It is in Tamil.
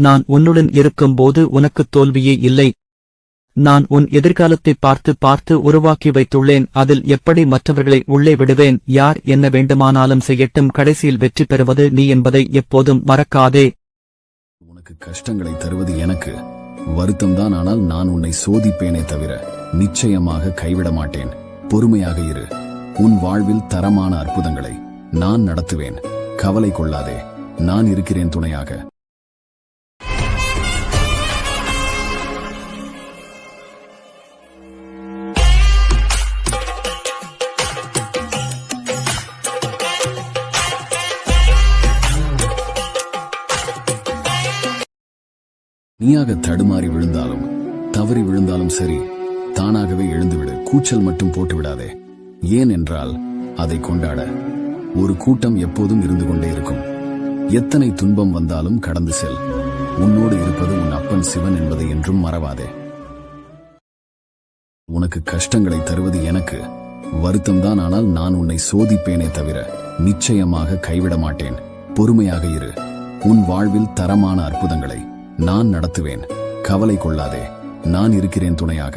நான் உன்னுடன் இருக்கும்போது உனக்கு தோல்வியே இல்லை. நான் உன் எதிர்காலத்தை பார்த்து பார்த்து உருவாக்கி வைத்துள்ளேன். அதில் எப்படி மற்றவர்களை உள்ளே விடுவேன்? யார் என்ன வேண்டுமானாலும் செய்யட்டும், கடைசியில் வெற்றி பெறுவது நீ என்பதை எப்போதும் மறக்காதே. உனக்கு கஷ்டங்களை தருவது எனக்கு வருத்தம்தான். ஆனால் நான் உன்னை சோதிப்பேனே தவிர நிச்சயமாக கைவிட மாட்டேன். பொறுமையாக இரு. உன் வாழ்வில் தரமான அற்புதங்களை நான் நடத்துவேன். கவலை கொள்ளாதே, நான் இருக்கிறேன் துணையாக. நீயாக தடுமாறி விழுந்தாலும் தவறி விழுந்தாலும் சரி, தானாகவே எழுந்துவிடு. கூச்சல் மட்டும் போட்டு விடாதே. ஏன் என்றால் அதை கொண்டாட ஒரு கூட்டம் எப்போதும் இருந்து கொண்டே இருக்கும். எத்தனை துன்பம் வந்தாலும் கடந்து செல். உன்னோடு இருப்பது உன் அப்பன் சிவன் என்பதை என்றும் மறவாதே. உனக்கு கஷ்டங்களை தருவது எனக்கு வருத்தம்தான். ஆனால் நான் உன்னை சோதிப்பேனே தவிர நிச்சயமாக கைவிட மாட்டேன். பொறுமையாக இரு. உன் வாழ்வில் தரமான அற்புதங்களை நான் நடத்துவேன். கவலை கொள்ளாதே, நான் இருக்கிறேன் துணையாக.